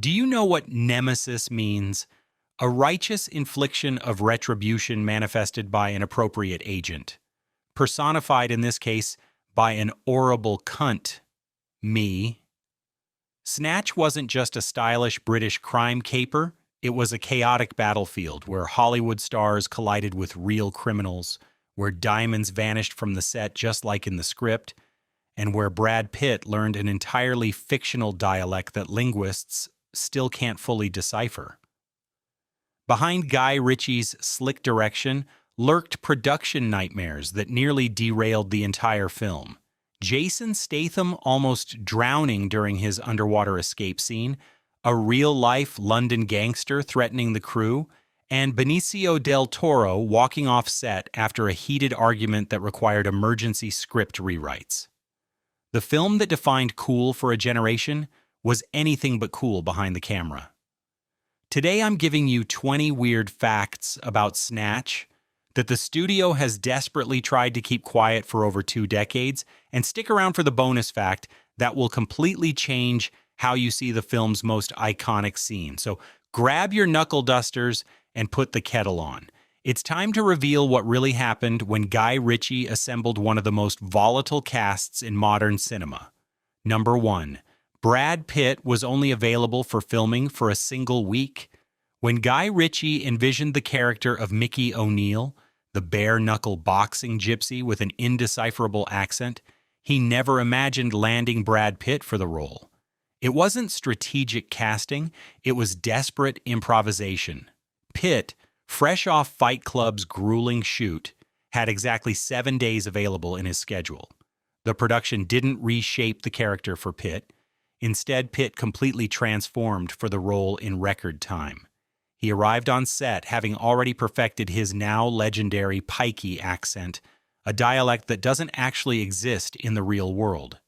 Do you know what nemesis means? A righteous infliction of retribution manifested by an appropriate agent. Personified in this case by an horrible cunt, me. Snatch wasn't just a stylish British crime caper, it was a chaotic battlefield where Hollywood stars collided with real criminals, where diamonds vanished from the set just like in the script, and where Brad Pitt learned an entirely fictional dialect that linguists still can't fully decipher. Behind Guy Ritchie's slick direction lurked production nightmares that nearly derailed the entire film. Jason Statham almost drowning during his underwater escape scene, a real-life London gangster threatening the crew, and Benicio Del Toro walking off set after a heated argument that required emergency script rewrites. The film that defined cool for a generation was anything but cool behind the camera. Today I'm giving you 20 weird facts about Snatch that the studio has desperately tried to keep quiet for over 2 decades, and stick around for the bonus fact that will completely change how you see the film's most iconic scene. So grab your knuckle dusters and put the kettle on. It's time to reveal what really happened when Guy Ritchie assembled one of the most volatile casts in modern cinema. Number 1. Brad Pitt was only available for filming for a single week. When Guy Ritchie envisioned the character of Mickey O'Neill, the bare-knuckle boxing gypsy with an indecipherable accent, he never imagined landing Brad Pitt for the role. It wasn't strategic casting, it was desperate improvisation. Pitt, fresh off Fight Club's grueling shoot, had exactly 7 days available in his schedule. The production didn't reshape the character for Pitt. Instead, Pitt completely transformed for the role in record time. He arrived on set having already perfected his now legendary pikey accent, a dialect that doesn't actually exist in the real world.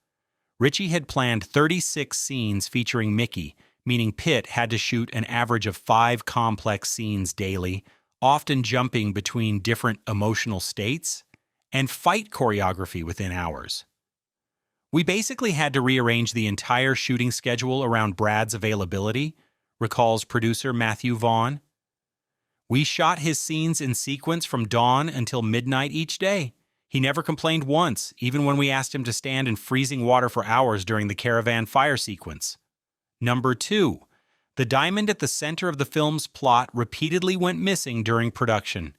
Ritchie had planned 36 scenes featuring Mickey, meaning Pitt had to shoot an average of 5 complex scenes daily, often jumping between different emotional states, and fight choreography within hours. We basically had to rearrange the entire shooting schedule around Brad's availability, recalls producer Matthew Vaughn. We shot his scenes in sequence from dawn until midnight each day. He never complained once, even when we asked him to stand in freezing water for hours during the caravan fire sequence. Number 2. The diamond at the center of the film's plot repeatedly went missing during production.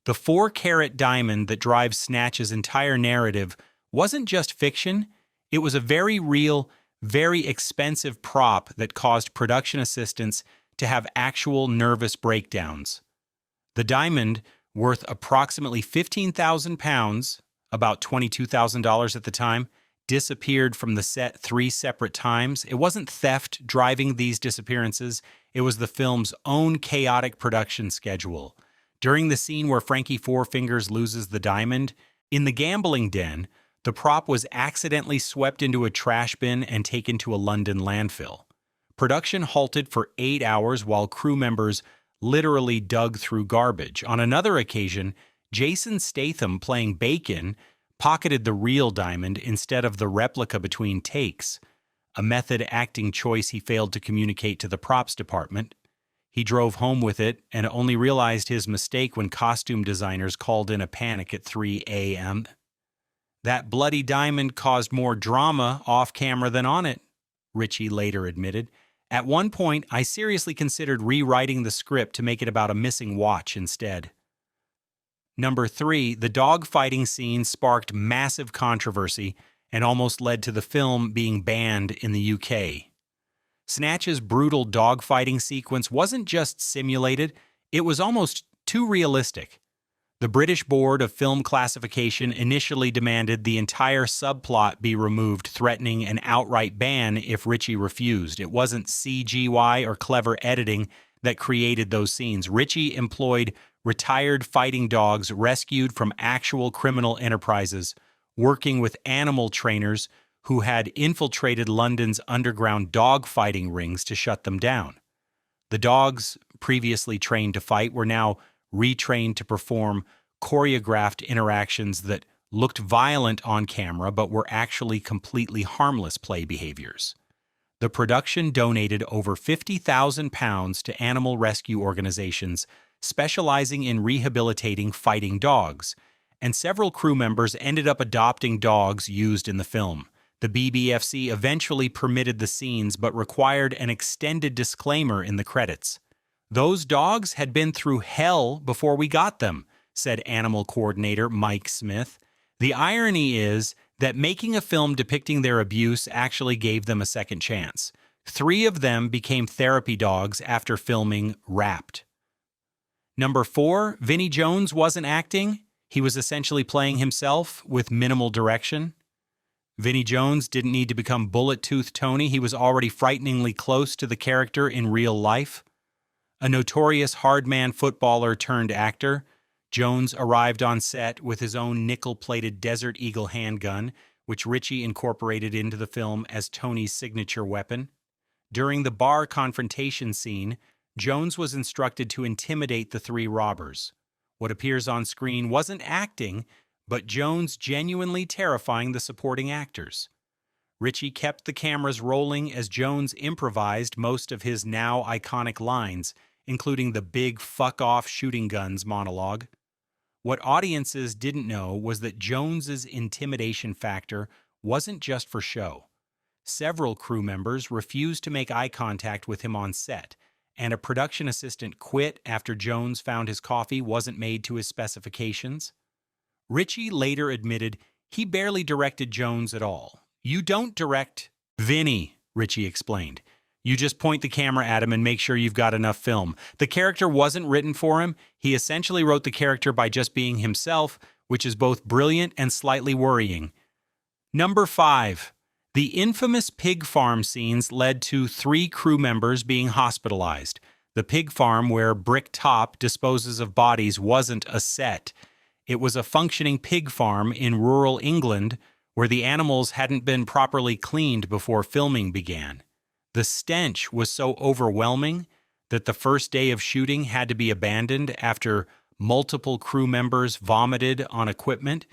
The 4-carat diamond that drives Snatch's entire narrative wasn't just fiction, it was a very real, very expensive prop that caused production assistants to have actual nervous breakdowns. The diamond, worth approximately 15,000 pounds, about $22,000 at the time, disappeared from the set 3 separate times. It wasn't theft driving these disappearances, it was the film's own chaotic production schedule. During the scene where Frankie Four Fingers loses the diamond, in the gambling den, the prop was accidentally swept into a trash bin and taken to a London landfill. Production halted for 8 hours while crew members literally dug through garbage. On another occasion, Jason Statham, playing Bacon, pocketed the real diamond instead of the replica between takes, a method acting choice he failed to communicate to the props department. He drove home with it and only realized his mistake when costume designers called in a panic at 3 a.m. That bloody diamond caused more drama off-camera than on it, Ritchie later admitted. At one point, I seriously considered rewriting the script to make it about a missing watch instead. Number 3, the dogfighting scene sparked massive controversy and almost led to the film being banned in the UK. Snatch's brutal dogfighting sequence wasn't just simulated, it was almost too realistic. The British Board of Film Classification initially demanded the entire subplot be removed, threatening an outright ban if Ritchie refused. It wasn't CGI or clever editing that created those scenes. Ritchie employed retired fighting dogs rescued from actual criminal enterprises, working with animal trainers who had infiltrated London's underground dog-fighting rings to shut them down. The dogs, previously trained to fight, were now retrained to perform choreographed interactions that looked violent on camera but were actually completely harmless play behaviors. The production donated over £50,000 to animal rescue organizations specializing in rehabilitating fighting dogs, and several crew members ended up adopting dogs used in the film. The BBFC eventually permitted the scenes but required an extended disclaimer in the credits. "Those dogs had been through hell before we got them," said animal coordinator Mike Smith. "The irony is that making a film depicting their abuse actually gave them a second chance. 3 of them became therapy dogs after filming Wrapped." Number 4, Vinnie Jones wasn't acting. He was essentially playing himself with minimal direction. Vinnie Jones didn't need to become Bullet-Toothed Tony. He was already frighteningly close to the character in real life. A notorious hardman footballer turned actor, Jones arrived on set with his own nickel-plated Desert Eagle handgun, which Ritchie incorporated into the film as Tony's signature weapon. During the bar confrontation scene, Jones was instructed to intimidate the 3 robbers. What appears on screen wasn't acting, but Jones genuinely terrifying the supporting actors. Ritchie kept the cameras rolling as Jones improvised most of his now iconic lines, including the big fuck-off shooting guns monologue. What audiences didn't know was that Jones's intimidation factor wasn't just for show. Several crew members refused to make eye contact with him on set, and a production assistant quit after Jones found his coffee wasn't made to his specifications. Ritchie later admitted he barely directed Jones at all. "You don't direct Vinny," Ritchie explained. "You just point the camera at him and make sure you've got enough film. The character wasn't written for him. He essentially wrote the character by just being himself, which is both brilliant and slightly worrying." Number 5. The infamous pig farm scenes led to 3 crew members being hospitalized. The pig farm where Brick Top disposes of bodies wasn't a set. It was a functioning pig farm in rural England where the animals hadn't been properly cleaned before filming began. The stench was so overwhelming that the first day of shooting had to be abandoned after multiple crew members vomited on equipment.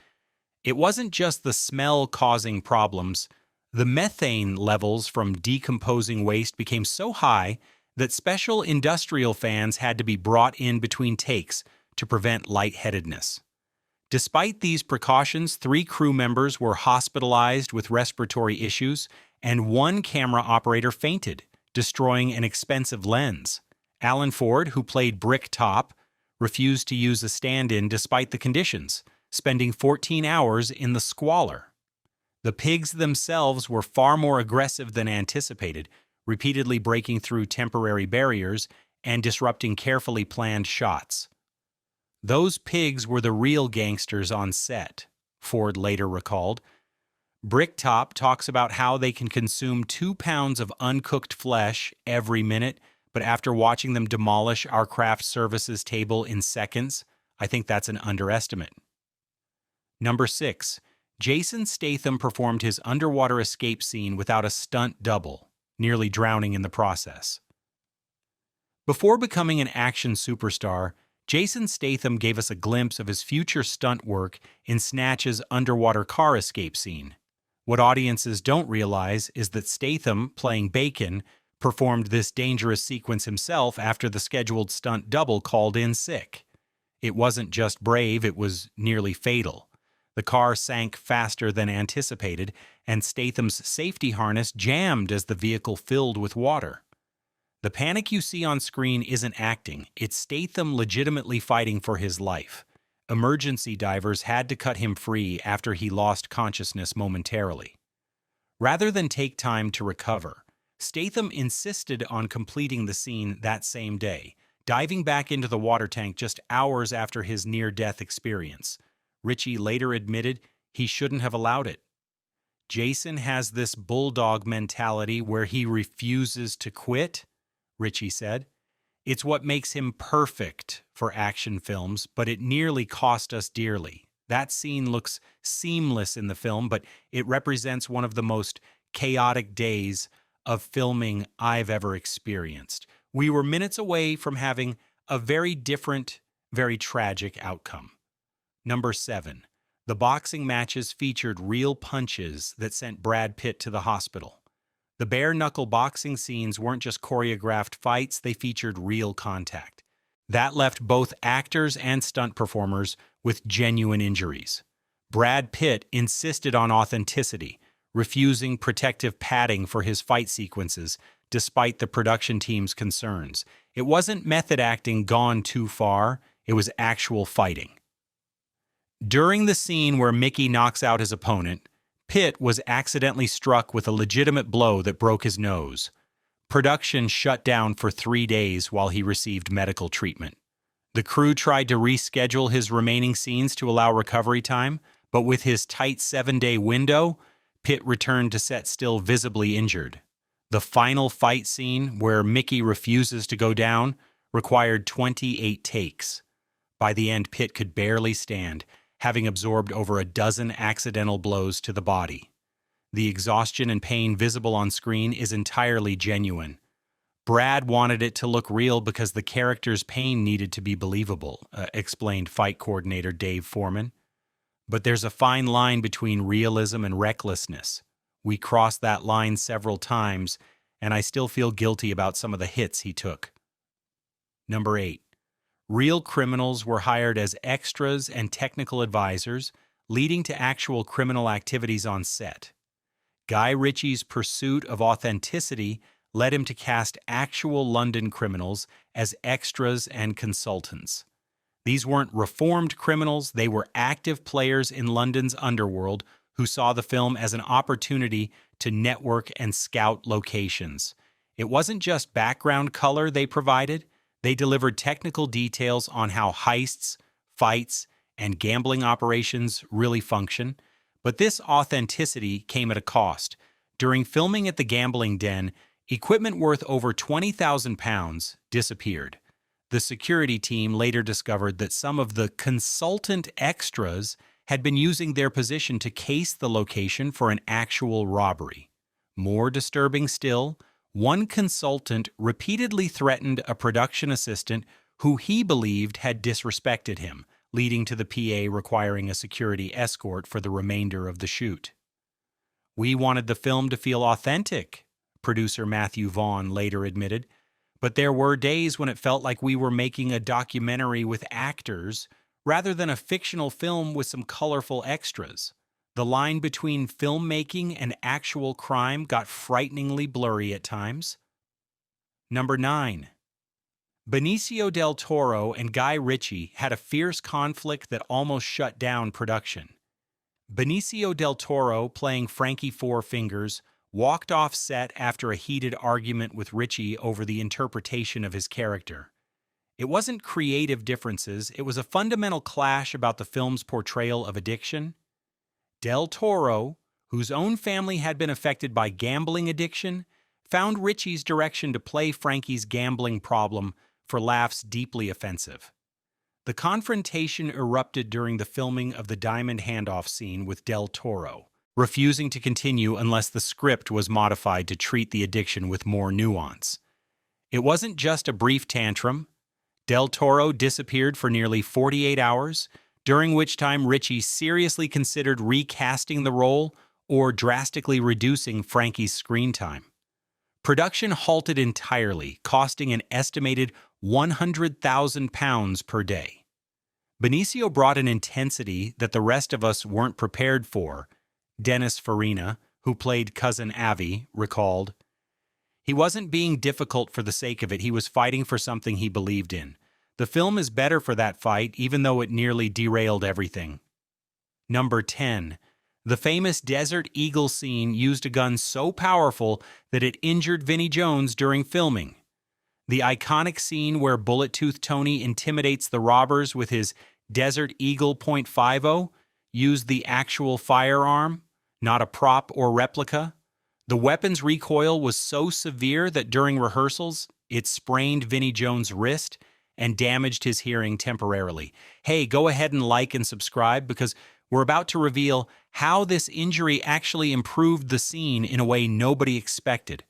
It wasn't just the smell causing problems. The methane levels from decomposing waste became so high that special industrial fans had to be brought in between takes to prevent lightheadedness. Despite these precautions, 3 crew members were hospitalized with respiratory issues, and 1 camera operator fainted, destroying an expensive lens. Alan Ford, who played Brick Top, refused to use a stand-in despite the conditions, spending 14 hours in the squalor. The pigs themselves were far more aggressive than anticipated, repeatedly breaking through temporary barriers and disrupting carefully planned shots. "Those pigs were the real gangsters on set," Ford later recalled. Bricktop talks about how they can consume 2 pounds of uncooked flesh every minute, but after watching them demolish our craft services table in seconds, I think that's an underestimate. Number 6. Jason Statham performed his underwater escape scene without a stunt double, nearly drowning in the process. Before becoming an action superstar, Jason Statham gave us a glimpse of his future stunt work in Snatch's underwater car escape scene. What audiences don't realize is that Statham, playing Bacon, performed this dangerous sequence himself after the scheduled stunt double called in sick. It wasn't just brave, it was nearly fatal. The car sank faster than anticipated, and Statham's safety harness jammed as the vehicle filled with water. The panic you see on screen isn't acting, it's Statham legitimately fighting for his life. Emergency divers had to cut him free after he lost consciousness momentarily. Rather than take time to recover, Statham insisted on completing the scene that same day, diving back into the water tank just hours after his near-death experience. Ritchie later admitted he shouldn't have allowed it. "Jason has this bulldog mentality where he refuses to quit," Ritchie said. "It's what makes him perfect for action films, but it nearly cost us dearly. That scene looks seamless in the film, but it represents one of the most chaotic days of filming I've ever experienced. We were minutes away from having a very different, very tragic outcome." Number 7. The boxing matches featured real punches that sent Brad Pitt to the hospital. The bare-knuckle boxing scenes weren't just choreographed fights, they featured real contact. That left both actors and stunt performers with genuine injuries. Brad Pitt insisted on authenticity, refusing protective padding for his fight sequences, despite the production team's concerns. It wasn't method acting gone too far, it was actual fighting. During the scene where Mickey knocks out his opponent, Pitt was accidentally struck with a legitimate blow that broke his nose. Production shut down for 3 days while he received medical treatment. The crew tried to reschedule his remaining scenes to allow recovery time, but with his tight 7-day window, Pitt returned to set still visibly injured. The final fight scene, where Mickey refuses to go down, required 28 takes. By the end, Pitt could barely stand, having absorbed over a dozen accidental blows to the body. The exhaustion and pain visible on screen is entirely genuine. Brad wanted it to look real because the character's pain needed to be believable, explained fight coordinator Dave Foreman. But there's a fine line between realism and recklessness. We crossed that line several times, and I still feel guilty about some of the hits he took. Number 8. Real criminals were hired as extras and technical advisors, leading to actual criminal activities on set. Guy Ritchie's pursuit of authenticity led him to cast actual London criminals as extras and consultants. These weren't reformed criminals, they were active players in London's underworld who saw the film as an opportunity to network and scout locations. It wasn't just background color they provided, they delivered technical details on how heists, fights, and gambling operations really function. But this authenticity came at a cost. During filming at the gambling den, equipment worth over £20,000 disappeared. The security team later discovered that some of the consultant extras had been using their position to case the location for an actual robbery. More disturbing still, one consultant repeatedly threatened a production assistant who he believed had disrespected him, leading to the PA requiring a security escort for the remainder of the shoot. "We wanted the film to feel authentic," producer Matthew Vaughn later admitted, "but there were days when it felt like we were making a documentary with actors rather than a fictional film with some colorful extras. The line between filmmaking and actual crime got frighteningly blurry at times." Number 9. Benicio Del Toro and Guy Ritchie had a fierce conflict that almost shut down production. Benicio Del Toro, playing Frankie Four Fingers, walked off set after a heated argument with Ritchie over the interpretation of his character. It wasn't creative differences, it was a fundamental clash about the film's portrayal of addiction. Del Toro, whose own family had been affected by gambling addiction, found Ritchie's direction to play Frankie's gambling problem for laughs deeply offensive. The confrontation erupted during the filming of the diamond handoff scene with Del Toro, refusing to continue unless the script was modified to treat the addiction with more nuance. It wasn't just a brief tantrum. Del Toro disappeared for nearly 48 hours, during which time Ritchie seriously considered recasting the role or drastically reducing Frankie's screen time. Production halted entirely, costing an estimated £100,000 per day. Benicio brought an intensity that the rest of us weren't prepared for, Dennis Farina, who played Cousin Avi, recalled. He wasn't being difficult for the sake of it, he was fighting for something he believed in. The film is better for that fight, even though it nearly derailed everything. Number 10. The famous Desert Eagle scene used a gun so powerful that it injured Vinnie Jones during filming. The iconic scene where Bullet-Tooth Tony intimidates the robbers with his Desert Eagle .50 used the actual firearm, not a prop or replica. The weapon's recoil was so severe that during rehearsals, it sprained Vinnie Jones' wrist and damaged his hearing temporarily. Hey, go ahead and like and subscribe because we're about to reveal how this injury actually improved the scene in a way nobody expected.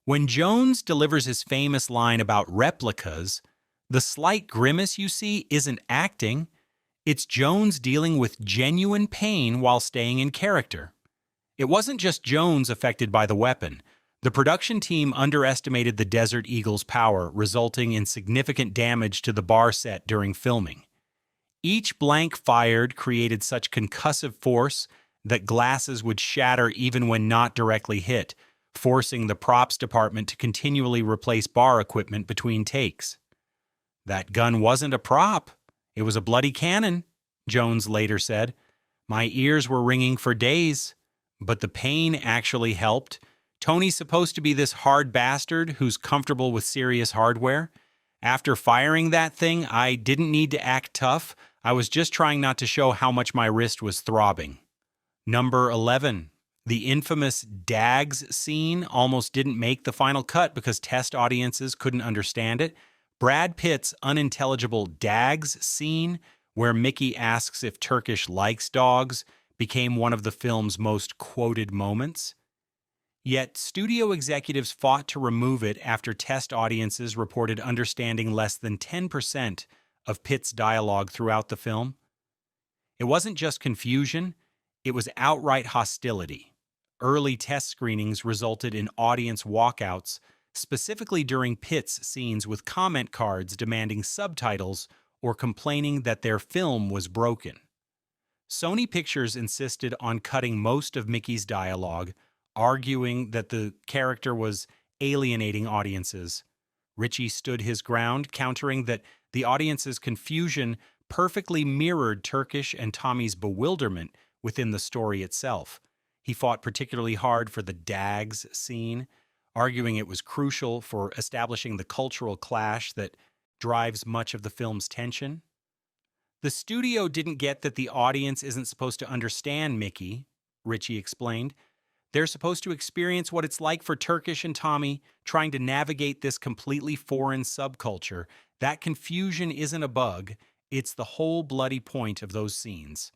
When Jones delivers his famous line about replicas, the slight grimace you see isn't acting, it's Jones dealing with genuine pain while staying in character. It wasn't just Jones affected by the weapon. The production team underestimated the Desert Eagle's power, resulting in significant damage to the bar set during filming. Each blank fired created such concussive force that glasses would shatter even when not directly hit, forcing the props department to continually replace bar equipment between takes. "That gun wasn't a prop. It was a bloody cannon," Jones later said. "My ears were ringing for days, but the pain actually helped. Tony's supposed to be this hard bastard who's comfortable with serious hardware. After firing that thing, I didn't need to act tough. I was just trying not to show how much my wrist was throbbing." Number 11. The infamous Dags scene almost didn't make the final cut because test audiences couldn't understand it. Brad Pitt's unintelligible Dags scene, where Mickey asks if Turkish likes dogs, became one of the film's most quoted moments. Yet, studio executives fought to remove it after test audiences reported understanding less than 10% of Pitt's dialogue throughout the film. It wasn't just confusion, it was outright hostility. Early test screenings resulted in audience walkouts, specifically during Pitt's scenes with comment cards demanding subtitles or complaining that their film was broken. Sony Pictures insisted on cutting most of Mickey's dialogue, arguing that the character was alienating audiences. Ritchie stood his ground, countering that the audience's confusion perfectly mirrored Turkish and Tommy's bewilderment within the story itself. He fought particularly hard for the Dags scene, arguing it was crucial for establishing the cultural clash that drives much of the film's tension. "The studio didn't get that the audience isn't supposed to understand Mickey," Ritchie explained. "They're supposed to experience what it's like for Turkish and Tommy trying to navigate this completely foreign subculture. That confusion isn't a bug, it's the whole bloody point of those scenes."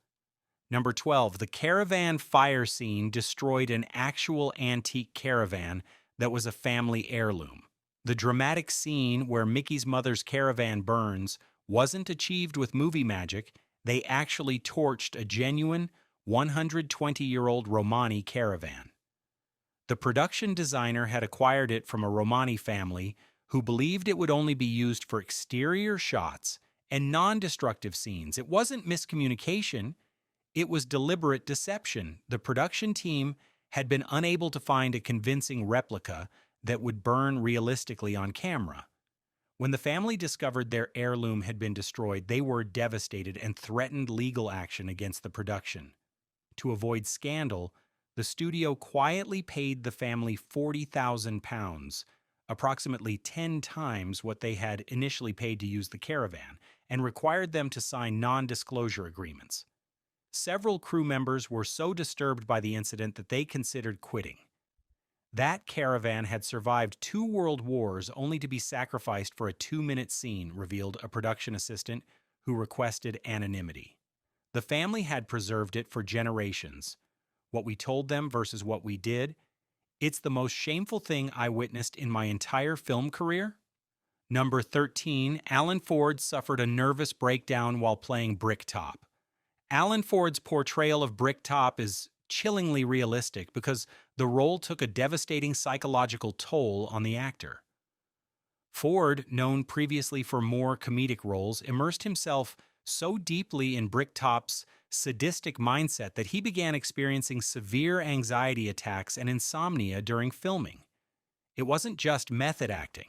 Number 12. The caravan fire scene destroyed an actual antique caravan that was a family heirloom. The dramatic scene where Mickey's mother's caravan burns wasn't achieved with movie magic. They actually torched a genuine 120-year-old Romani caravan. The production designer had acquired it from a Romani family who believed it would only be used for exterior shots and non-destructive scenes. It wasn't miscommunication, it was deliberate deception. The production team had been unable to find a convincing replica that would burn realistically on camera. When the family discovered their heirloom had been destroyed, they were devastated and threatened legal action against the production. To avoid scandal, the studio quietly paid the family £40,000, approximately 10 times what they had initially paid to use the caravan, and required them to sign non-disclosure agreements. Several crew members were so disturbed by the incident that they considered quitting. That caravan had survived 2 world wars only to be sacrificed for a 2-minute scene, revealed a production assistant who requested anonymity. The family had preserved it for generations. What we told them versus what we did, it's the most shameful thing I witnessed in my entire film career. Number 13, Alan Ford suffered a nervous breakdown while playing Bricktop. Alan Ford's portrayal of Bricktop is chillingly realistic because the role took a devastating psychological toll on the actor. Ford, known previously for more comedic roles, immersed himself so deeply in Bricktop's sadistic mindset that he began experiencing severe anxiety attacks and insomnia during filming. It wasn't just method acting.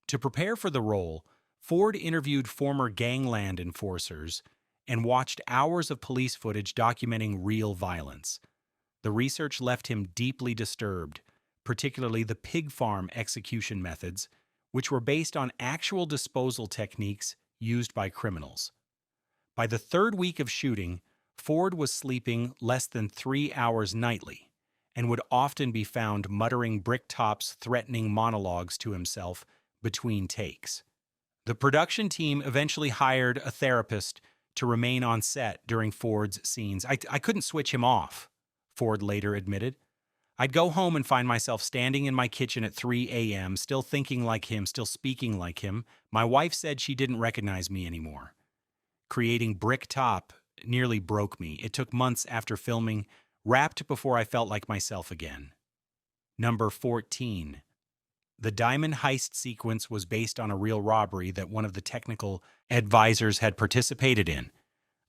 To prepare for the role, Ford interviewed former gangland enforcers and watched hours of police footage documenting real violence. The research left him deeply disturbed, particularly the pig farm execution methods, which were based on actual disposal techniques used by criminals. By the 3rd week of shooting, Ford was sleeping less than 3 hours nightly and would often be found muttering Bricktop's threatening monologues to himself between takes. The production team eventually hired a therapist to remain on set during Ford's scenes. I couldn't switch him off, Ford later admitted. "I'd go home and find myself standing in my kitchen at 3 a.m., still thinking like him, still speaking like him. My wife said she didn't recognize me anymore. Creating Bricktop nearly broke me. It took months after filming wrapped before I felt like myself again. Number 14. The diamond heist sequence was based on a real robbery that one of the technical advisors had participated in.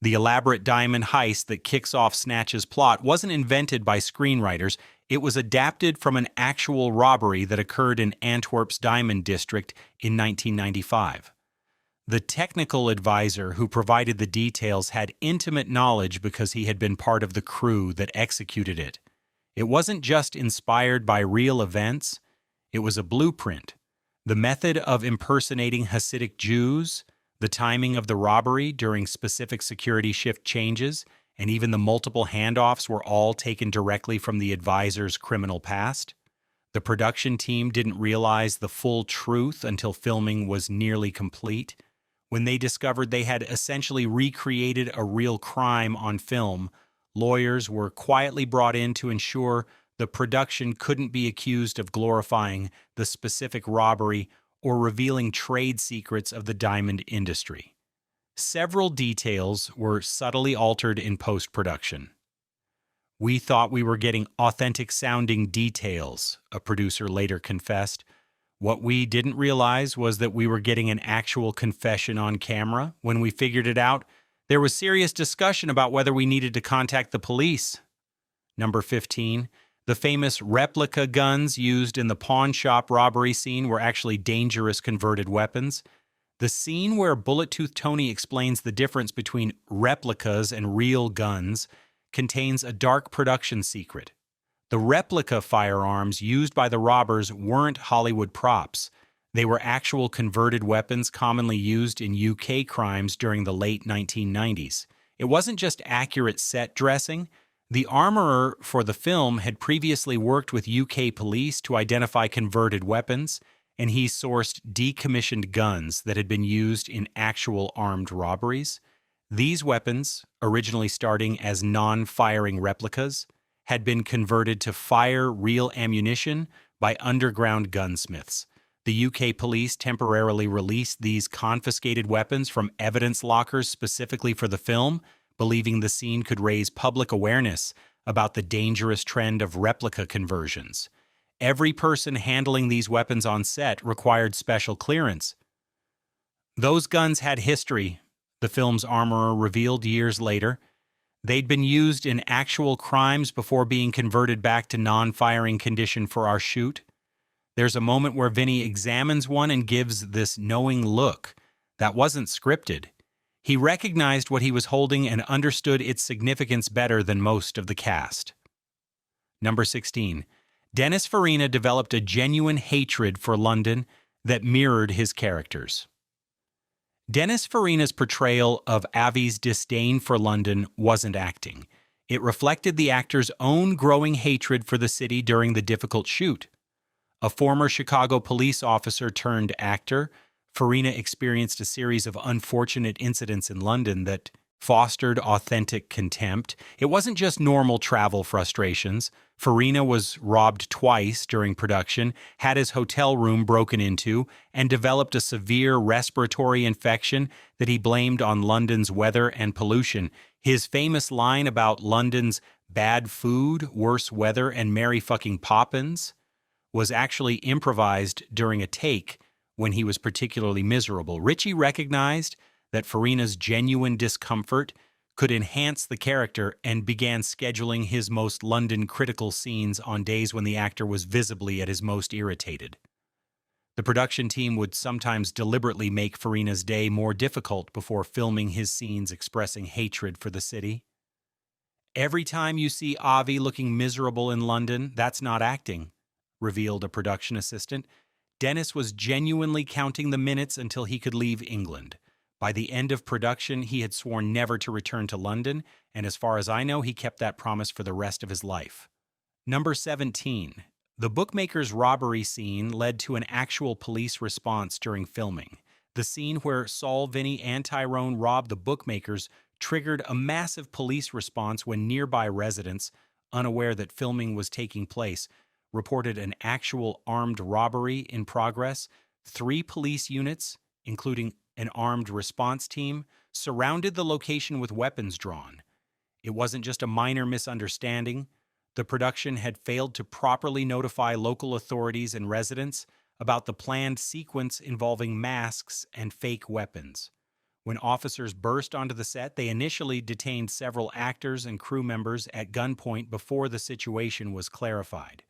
The elaborate diamond heist that kicks off Snatch's plot wasn't invented by screenwriters. It was adapted from an actual robbery that occurred in Antwerp's Diamond District in 1995. The technical advisor who provided the details had intimate knowledge because he had been part of the crew that executed it. It wasn't just inspired by real events, it was a blueprint. The method of impersonating Hasidic Jews, the timing of the robbery during specific security shift changes, and even the multiple handoffs were all taken directly from the advisor's criminal past. The production team didn't realize the full truth until filming was nearly complete. When they discovered they had essentially recreated a real crime on film, lawyers were quietly brought in to ensure the production couldn't be accused of glorifying the specific robbery or revealing trade secrets of the diamond industry. Several details were subtly altered in post-production. "We thought we were getting authentic-sounding details," a producer later confessed. "What we didn't realize was that we were getting an actual confession on camera. When we figured it out, there was serious discussion about whether we needed to contact the police." Number 15. The famous replica guns used in the pawn shop robbery scene were actually dangerous converted weapons. The scene where Bullet-Tooth Tony explains the difference between replicas and real guns contains a dark production secret. The replica firearms used by the robbers weren't Hollywood props. They were actual converted weapons commonly used in UK crimes during the late 1990s. It wasn't just accurate set dressing. The armorer for the film had previously worked with UK police to identify converted weapons, and he sourced decommissioned guns that had been used in actual armed robberies. These weapons, originally starting as non-firing replicas, had been converted to fire real ammunition by underground gunsmiths. The UK police temporarily released these confiscated weapons from evidence lockers specifically for the film, believing the scene could raise public awareness about the dangerous trend of replica conversions. Every person handling these weapons on set required special clearance. Those guns had history, the film's armorer revealed years later. They'd been used in actual crimes before being converted back to non-firing condition for our shoot. There's a moment where Vinny examines one and gives this knowing look. That wasn't scripted. He recognized what he was holding and understood its significance better than most of the cast. Number 16. Dennis Farina developed a genuine hatred for London that mirrored his characters. Dennis Farina's portrayal of Avi's disdain for London wasn't acting. It reflected the actor's own growing hatred for the city during the difficult shoot. A former Chicago police officer turned actor, Farina experienced a series of unfortunate incidents in London that fostered authentic contempt. It wasn't just normal travel frustrations. Farina was robbed twice during production, had his hotel room broken into, and developed a severe respiratory infection that he blamed on London's weather and pollution. His famous line about London's bad food, worse weather, and Mary fucking Poppins was actually improvised during a take when he was particularly miserable. Ritchie recognized that Farina's genuine discomfort could enhance the character and began scheduling his most London-critical scenes on days when the actor was visibly at his most irritated. The production team would sometimes deliberately make Farina's day more difficult before filming his scenes expressing hatred for the city. "Every time you see Avi looking miserable in London, that's not acting," revealed a production assistant. Dennis was genuinely counting the minutes until he could leave England. By the end of production, he had sworn never to return to London, and as far as I know, he kept that promise for the rest of his life. Number 17. The bookmaker's robbery scene led to an actual police response during filming. The scene where Saul, Vinny, and Tyrone robbed the bookmakers triggered a massive police response when nearby residents, unaware that filming was taking place, reported an actual armed robbery in progress. 3 police units, including an armed response team, surrounded the location with weapons drawn. It wasn't just a minor misunderstanding. The production had failed to properly notify local authorities and residents about the planned sequence involving masks and fake weapons. When officers burst onto the set, they initially detained several actors and crew members at gunpoint before the situation was clarified.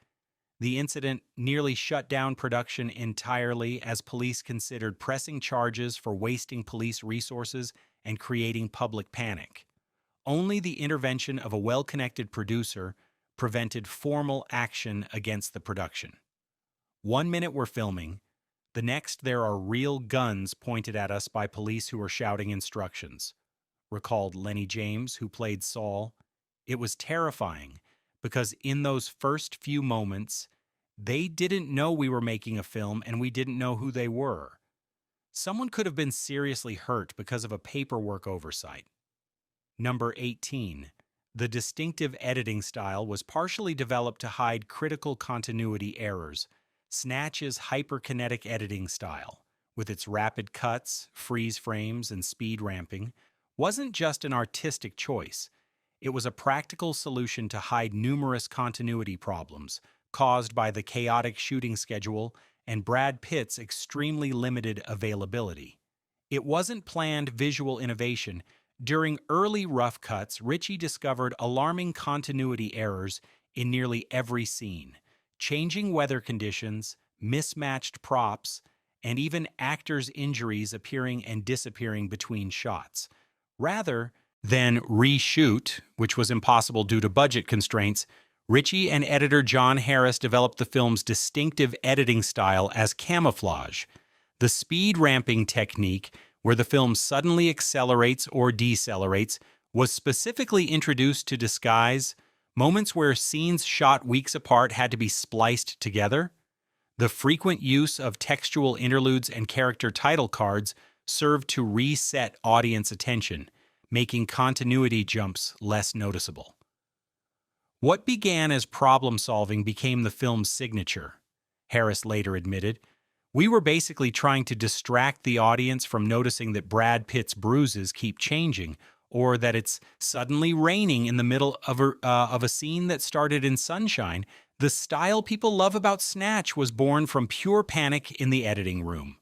The incident nearly shut down production entirely as police considered pressing charges for wasting police resources and creating public panic. Only the intervention of a well-connected producer prevented formal action against the production. 1 minute we're filming, the next there are real guns pointed at us by police who are shouting instructions, recalled Lenny James, who played Saul. It was terrifying because in those first few moments, they didn't know we were making a film and we didn't know who they were. Someone could have been seriously hurt because of a paperwork oversight. Number 18. The distinctive editing style was partially developed to hide critical continuity errors. Snatch's hyperkinetic editing style, with its rapid cuts, freeze frames, and speed ramping, wasn't just an artistic choice. It was a practical solution to hide numerous continuity problems caused by the chaotic shooting schedule and Brad Pitt's extremely limited availability. It wasn't planned visual innovation. During early rough cuts, Ritchie discovered alarming continuity errors in nearly every scene. Changing weather conditions, mismatched props, and even actors' injuries appearing and disappearing between shots. Rather than reshoot, which was impossible due to budget constraints, Ritchie and editor John Harris developed the film's distinctive editing style as camouflage. The speed ramping technique, where the film suddenly accelerates or decelerates, was specifically introduced to disguise moments where scenes shot weeks apart had to be spliced together. The frequent use of textual interludes and character title cards served to reset audience attention, making continuity jumps less noticeable. What began as problem-solving became the film's signature, Harris later admitted. We were basically trying to distract the audience from noticing that Brad Pitt's bruises keep changing, or that it's suddenly raining in the middle of a scene that started in sunshine. The style people love about Snatch was born from pure panic in the editing room.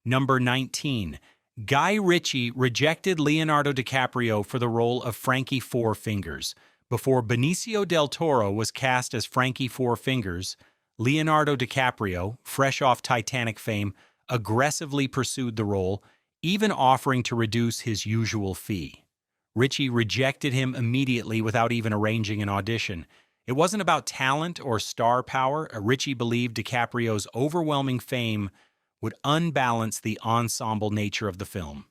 Number 19. Guy Ritchie rejected Leonardo DiCaprio for the role of Frankie Four Fingers. Before Benicio Del Toro was cast as Frankie Four Fingers, Leonardo DiCaprio, fresh off Titanic fame, aggressively pursued the role, even offering to reduce his usual fee. Ritchie rejected him immediately without even arranging an audition. It wasn't about talent or star power. Ritchie believed DiCaprio's overwhelming fame would unbalance the ensemble nature of the film.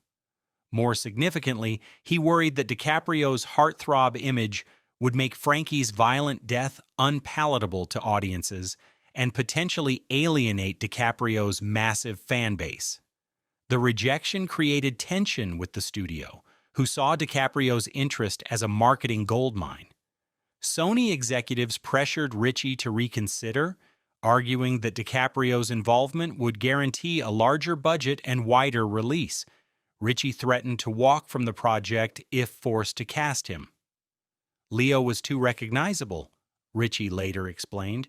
More significantly, he worried that DiCaprio's heartthrob image would make Frankie's violent death unpalatable to audiences and potentially alienate DiCaprio's massive fan base. The rejection created tension with the studio, who saw DiCaprio's interest as a marketing goldmine. Sony executives pressured Ritchie to reconsider, arguing that DiCaprio's involvement would guarantee a larger budget and wider release. Ritchie threatened to walk from the project if forced to cast him. Leo was too recognizable, Ritchie later explained.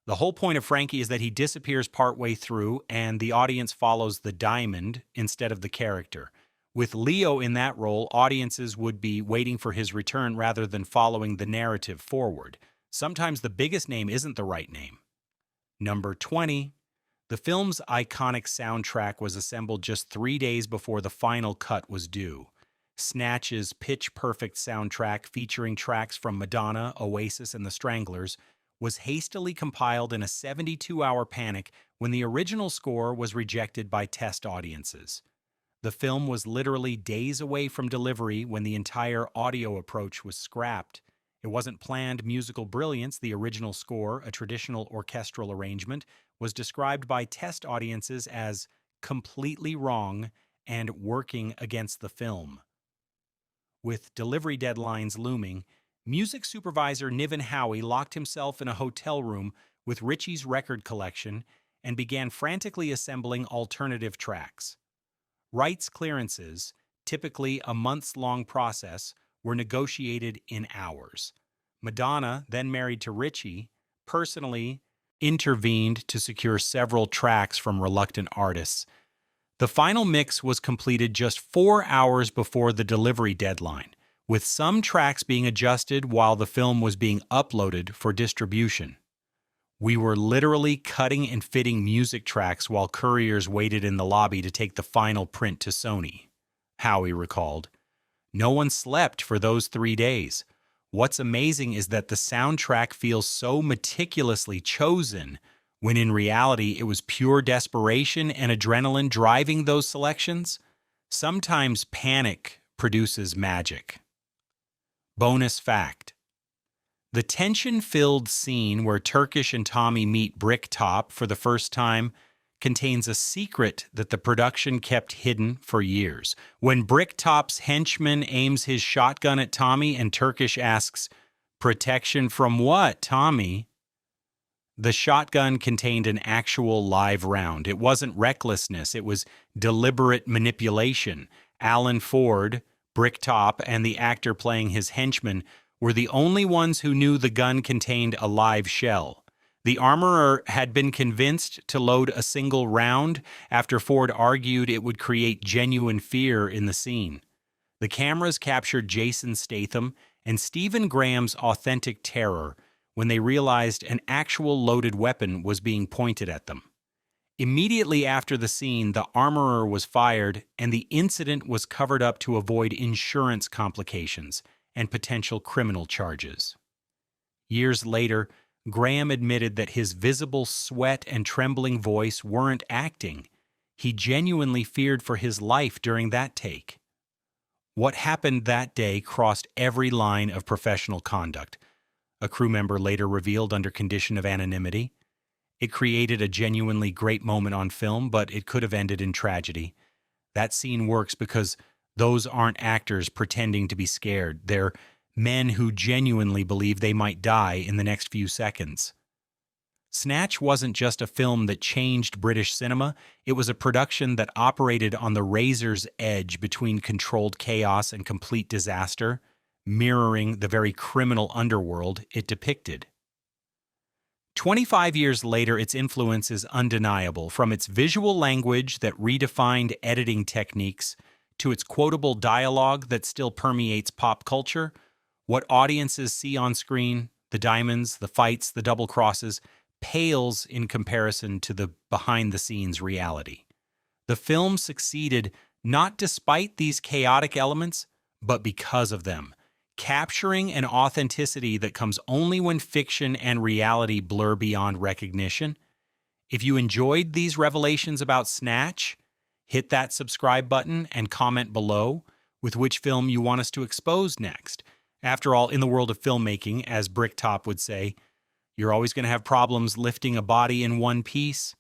The whole point of Frankie is that he disappears partway through and the audience follows the diamond instead of the character. With Leo in that role, audiences would be waiting for his return rather than following the narrative forward. Sometimes the biggest name isn't the right name. Number 20. The film's iconic soundtrack was assembled just 3 days before the final cut was due. Snatch's pitch-perfect soundtrack, featuring tracks from Madonna, Oasis, and the Stranglers, was hastily compiled in a 72-hour panic when the original score was rejected by test audiences. The film was literally days away from delivery when the entire audio approach was scrapped. It wasn't planned musical brilliance. The original score, a traditional orchestral arrangement, was described by test audiences as completely wrong and working against the film. With delivery deadlines looming, music supervisor Niven Howie locked himself in a hotel room with Ritchie's record collection and began frantically assembling alternative tracks. Rights clearances, typically a months-long process, were negotiated in hours. Madonna, then married to Ritchie, personally intervened to secure several tracks from reluctant artists. The final mix was completed just 4 hours before the delivery deadline, with some tracks being adjusted while the film was being uploaded for distribution. We were literally cutting and fitting music tracks while couriers waited in the lobby to take the final print to Sony, Howie recalled. No one slept for those 3 days. What's amazing is that the soundtrack feels so meticulously chosen, when in reality it was pure desperation and adrenaline driving those selections. Sometimes panic produces magic. Bonus fact: the tension-filled scene where Turkish and Tommy meet Bricktop for the first time contains a secret that the production kept hidden for years. When Bricktop's henchman aims his shotgun at Tommy and Turkish asks, "Protection from what, Tommy?" the shotgun contained an actual live round. It wasn't recklessness, it was deliberate manipulation. Alan Ford, Bricktop, and the actor playing his henchman were the only ones who knew the gun contained a live shell. The armorer had been convinced to load a single round after Ford argued it would create genuine fear in the scene. The cameras captured Jason Statham and Stephen Graham's authentic terror when they realized an actual loaded weapon was being pointed at them. Immediately after the scene, the armorer was fired and the incident was covered up to avoid insurance complications and potential criminal charges. Years later, Graham admitted that his visible sweat and trembling voice weren't acting. He genuinely feared for his life during that take. What happened that day crossed every line of professional conduct, a crew member later revealed under condition of anonymity. It created a genuinely great moment on film, but it could have ended in tragedy. That scene works because those aren't actors pretending to be scared. They're men who genuinely believe they might die in the next few seconds. Snatch wasn't just a film that changed British cinema, it was a production that operated on the razor's edge between controlled chaos and complete disaster, mirroring the very criminal underworld it depicted. 25 years later, its influence is undeniable, from its visual language that redefined editing techniques to its quotable dialogue that still permeates pop culture. What audiences see on screen, the diamonds, the fights, the double crosses, pales in comparison to the behind-the-scenes reality. The film succeeded not despite these chaotic elements, but because of them, capturing an authenticity that comes only when fiction and reality blur beyond recognition. If you enjoyed these revelations about Snatch, hit that subscribe button and comment below with which film you want us to expose next. After all, in the world of filmmaking, as Bricktop would say, you're always going to have problems lifting a body in one piece.